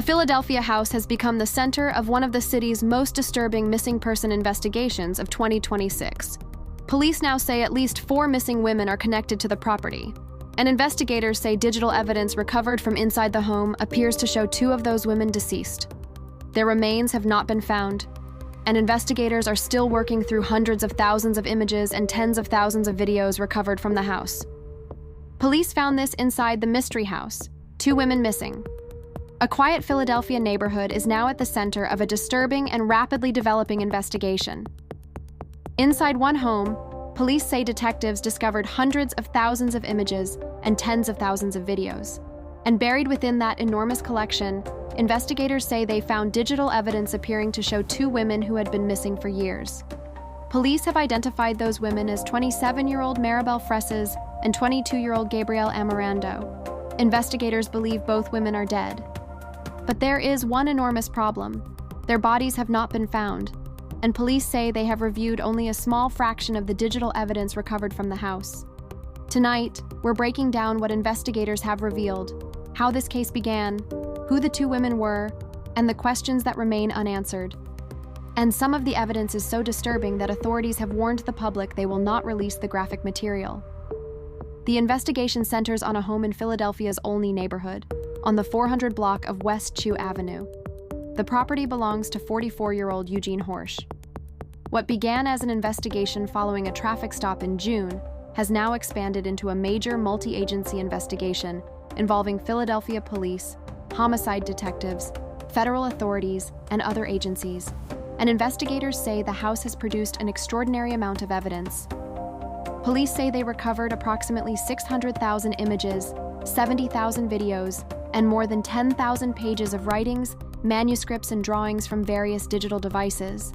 A Philadelphia house has become the center of one of the city's most disturbing missing person investigations of 2026. Police now say at least 4 missing women are connected to the property, and investigators say digital evidence recovered from inside the home appears to show 2 of those women deceased. Their remains have not been found, and investigators are still working through hundreds of thousands of images and tens of thousands of videos recovered from the house. Police found this inside the mystery house, 2 women missing. A quiet Philadelphia neighborhood is now at the center of a disturbing and rapidly developing investigation. Inside one home, police say detectives discovered hundreds of thousands of images and tens of thousands of videos. And buried within that enormous collection, investigators say they found digital evidence appearing to show 2 women who had been missing for years. Police have identified those women as 27-year-old Maribel Fresses and 22-year-old Gabrielle Amorando. Investigators believe both women are dead. But there is one enormous problem. Their bodies have not been found, and police say they have reviewed only a small fraction of the digital evidence recovered from the house. Tonight, we're breaking down what investigators have revealed, how this case began, who the 2 women were, and the questions that remain unanswered. And some of the evidence is so disturbing that authorities have warned the public they will not release the graphic material. The investigation centers on a home in Philadelphia's Olney neighborhood, on the 400 block of West Chew Avenue. The property belongs to 44-year-old Eugene Horsch. What began as an investigation following a traffic stop in June has now expanded into a major multi-agency investigation involving Philadelphia police, homicide detectives, federal authorities, and other agencies. And investigators say the house has produced an extraordinary amount of evidence. Police say they recovered approximately 600,000 images, 70,000 videos, and more than 10,000 pages of writings, manuscripts, and drawings from various digital devices.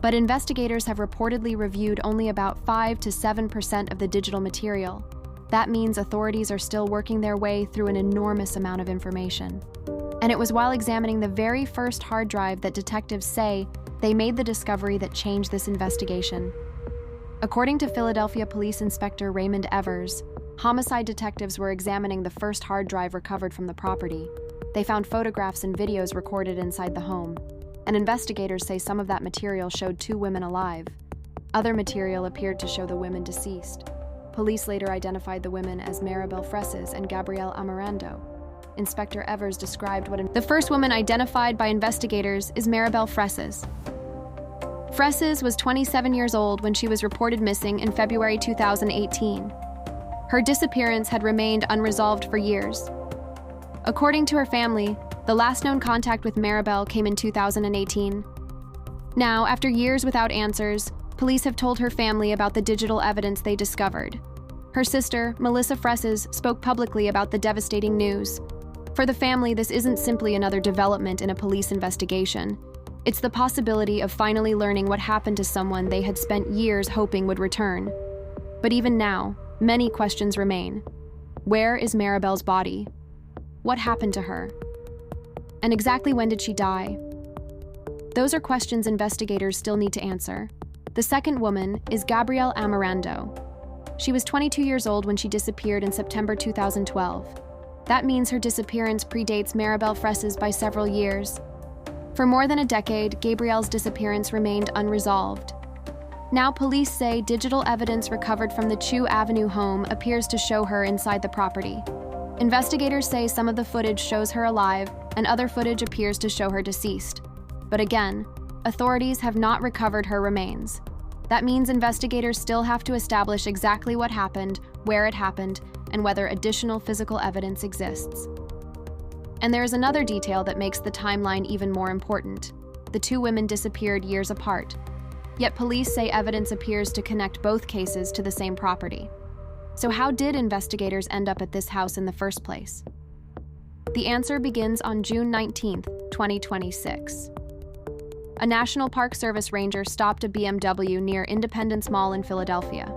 But investigators have reportedly reviewed only about 5 to 7% of the digital material. That means authorities are still working their way through an enormous amount of information. And it was while examining the very first hard drive that detectives say they made the discovery that changed this investigation. According to Philadelphia Police Inspector Raymond Evers, homicide detectives were examining the first hard drive recovered from the property. They found photographs and videos recorded inside the home, and investigators say some of that material showed 2 women alive. Other material appeared to show the women deceased. Police later identified the women as Maribel Fresses and Gabrielle Amorando. Inspector Evers described the first woman identified by investigators is Maribel Fresses. Fresses was 27 years old when she was reported missing in February 2018. Her disappearance had remained unresolved for years. According to her family, the last known contact with Maribel came in 2018. Now, after years without answers, police have told her family about the digital evidence they discovered. Her sister, Melissa Fresses, spoke publicly about the devastating news. For the family, this isn't simply another development in a police investigation. It's the possibility of finally learning what happened to someone they had spent years hoping would return. But even now, many questions remain. Where is Maribel's body? What happened to her? And exactly when did she die? Those are questions investigators still need to answer. The second woman is Gabrielle Amorando. She was 22 years old when she disappeared in September 2012. That means her disappearance predates Maribel Fresses by several years. For more than a decade, Gabrielle's disappearance remained unresolved. Now police say digital evidence recovered from the Chew Avenue home appears to show her inside the property. Investigators say some of the footage shows her alive and other footage appears to show her deceased. But again, authorities have not recovered her remains. That means investigators still have to establish exactly what happened, where it happened, and whether additional physical evidence exists. And there is another detail that makes the timeline even more important. The 2 women disappeared years apart. Yet police say evidence appears to connect both cases to the same property. So how did investigators end up at this house in the first place? The answer begins on June 19, 2026. A National Park Service ranger stopped a BMW near Independence Mall in Philadelphia.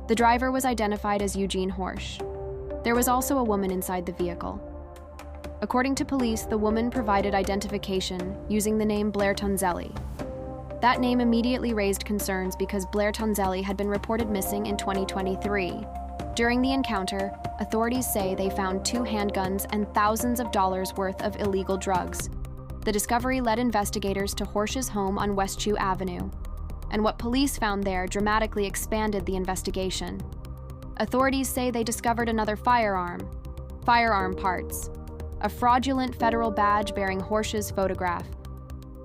The driver was identified as Eugene Horsch. There was also a woman inside the vehicle. According to police, the woman provided identification using the name Blair Tonzelli. That name immediately raised concerns because Blair Tonzelli had been reported missing in 2023. During the encounter, authorities say they found 2 handguns and thousands of dollars worth of illegal drugs. The discovery led investigators to Horsch's home on Westchew Avenue, and what police found there dramatically expanded the investigation. Authorities say they discovered another firearm parts, a fraudulent federal badge bearing Horsch's photograph,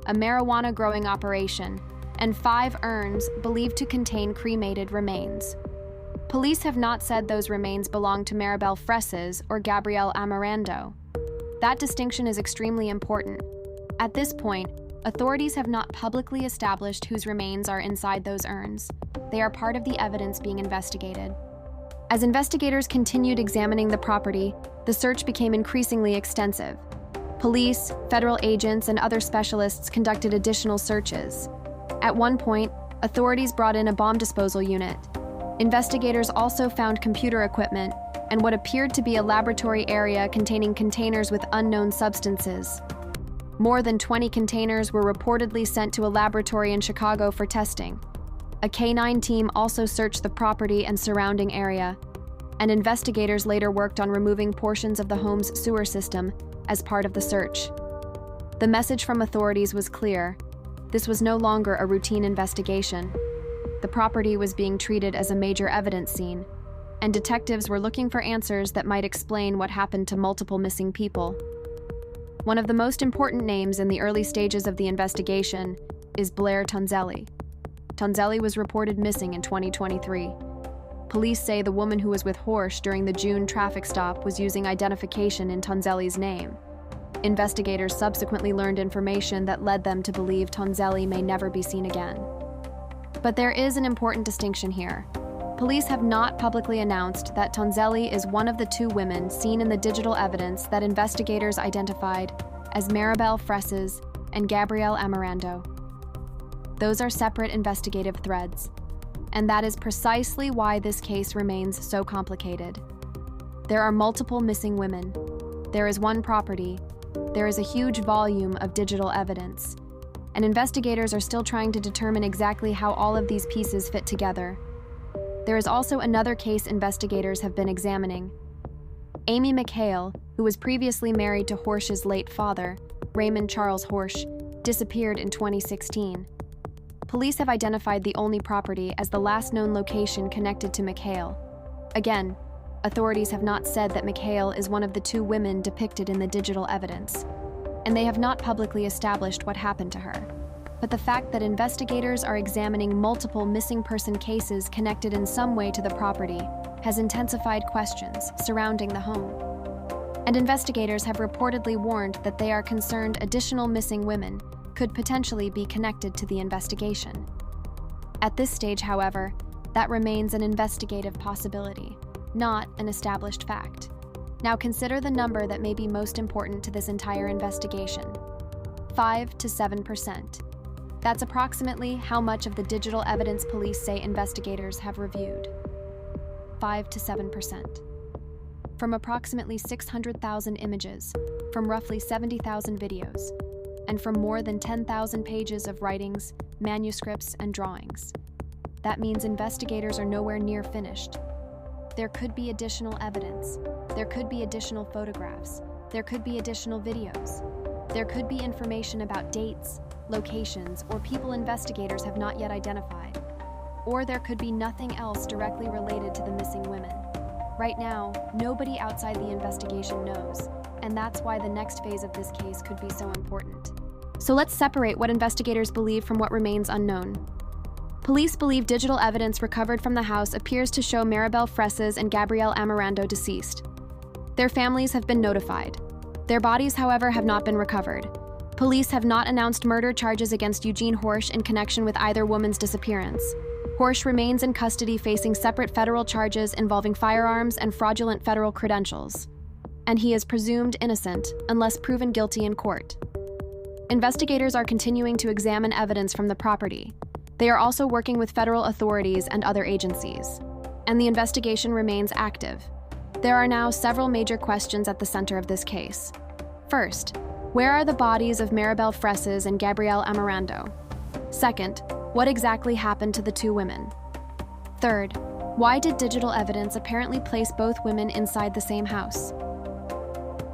a marijuana growing operation, and 5 urns believed to contain cremated remains. Police have not said those remains belong to Maribel Fresses or Gabrielle Amarando. That distinction is extremely important. At this point, authorities have not publicly established whose remains are inside those urns. They are part of the evidence being investigated. As investigators continued examining the property, the search became increasingly extensive. Police, federal agents, and other specialists conducted additional searches. At one point, authorities brought in a bomb disposal unit. Investigators also found computer equipment and what appeared to be a laboratory area containing containers with unknown substances. More than 20 containers were reportedly sent to a laboratory in Chicago for testing. A K-9 team also searched the property and surrounding area, and investigators later worked on removing portions of the home's sewer system as part of the search. The message from authorities was clear. This was no longer a routine investigation. The property was being treated as a major evidence scene, and detectives were looking for answers that might explain what happened to multiple missing people. One of the most important names in the early stages of the investigation is Blair Tonzelli. Tonzelli was reported missing in 2023. Police say the woman who was with Horsch during the June traffic stop was using identification in Tonzelli's name. Investigators subsequently learned information that led them to believe Tonzelli may never be seen again. But there is an important distinction here. Police have not publicly announced that Tonzelli is one of the 2 women seen in the digital evidence that investigators identified as Maribel Fresses and Gabrielle Amarando. Those are separate investigative threads, and that is precisely why this case remains so complicated. There are multiple missing women. There is one property. There is a huge volume of digital evidence, and investigators are still trying to determine exactly how all of these pieces fit together. There is also another case investigators have been examining. Amy McHale, who was previously married to Horsch's late father, Raymond Charles Horsch, disappeared in 2016. Police have identified the only property as the last known location connected to McHale. Again, authorities have not said that McHale is one of the 2 women depicted in the digital evidence, and they have not publicly established what happened to her. But the fact that investigators are examining multiple missing person cases connected in some way to the property has intensified questions surrounding the home. And investigators have reportedly warned that they are concerned additional missing women could potentially be connected to the investigation. At this stage, however, that remains an investigative possibility, not an established fact. Now consider the number that may be most important to this entire investigation: 5 to 7%. That's approximately how much of the digital evidence police say investigators have reviewed. 5 to 7%. From approximately 600,000 images, from roughly 70,000 videos, and from more than 10,000 pages of writings, manuscripts, and drawings. That means investigators are nowhere near finished. There could be additional evidence. There could be additional photographs. There could be additional videos. There could be information about dates, locations, or people investigators have not yet identified. Or there could be nothing else directly related to the missing women. Right now, nobody outside the investigation knows, and that's why the next phase of this case could be so important. So let's separate what investigators believe from what remains unknown. Police believe digital evidence recovered from the house appears to show Maribel Fresses and Gabrielle Amarando deceased. Their families have been notified. Their bodies, however, have not been recovered. Police have not announced murder charges against Eugene Horsch in connection with either woman's disappearance. Horsch remains in custody facing separate federal charges involving firearms and fraudulent federal credentials. And he is presumed innocent unless proven guilty in court. Investigators are continuing to examine evidence from the property. They are also working with federal authorities and other agencies. And the investigation remains active. There are now several major questions at the center of this case. First, where are the bodies of Maribel Fresses and Gabrielle Amarando? Second, what exactly happened to the two women? Third, Why did digital evidence apparently place both women inside the same house?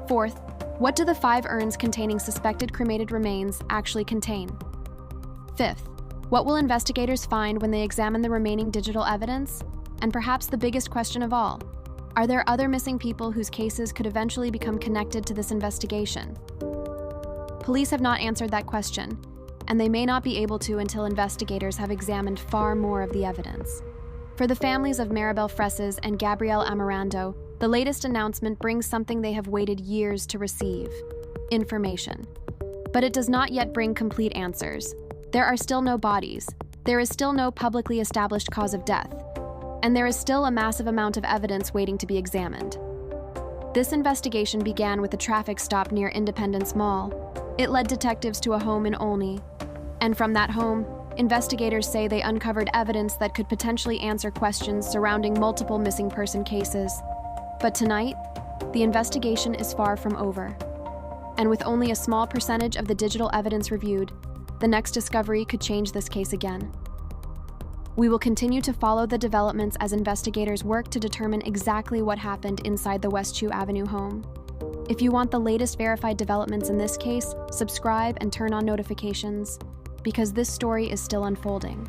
Fourth, what do the 5 urns containing suspected cremated remains actually contain? Fifth, what will investigators find when they examine the remaining digital evidence? And perhaps the biggest question of all, are there other missing people whose cases could eventually become connected to this investigation? Police have not answered that question, and they may not be able to until investigators have examined far more of the evidence. For the families of Maribel Fresses and Gabrielle Amorando, the latest announcement brings something they have waited years to receive: information. But it does not yet bring complete answers. There are still no bodies, there is still no publicly established cause of death, and there is still a massive amount of evidence waiting to be examined. This investigation began with a traffic stop near Independence Mall. It led detectives to a home in Olney, and from that home, investigators say they uncovered evidence that could potentially answer questions surrounding multiple missing person cases. But tonight, the investigation is far from over. And with only a small percentage of the digital evidence reviewed, the next discovery could change this case again. We will continue to follow the developments as investigators work to determine exactly what happened inside the West Chew Avenue home. If you want the latest verified developments in this case, subscribe and turn on notifications, because this story is still unfolding.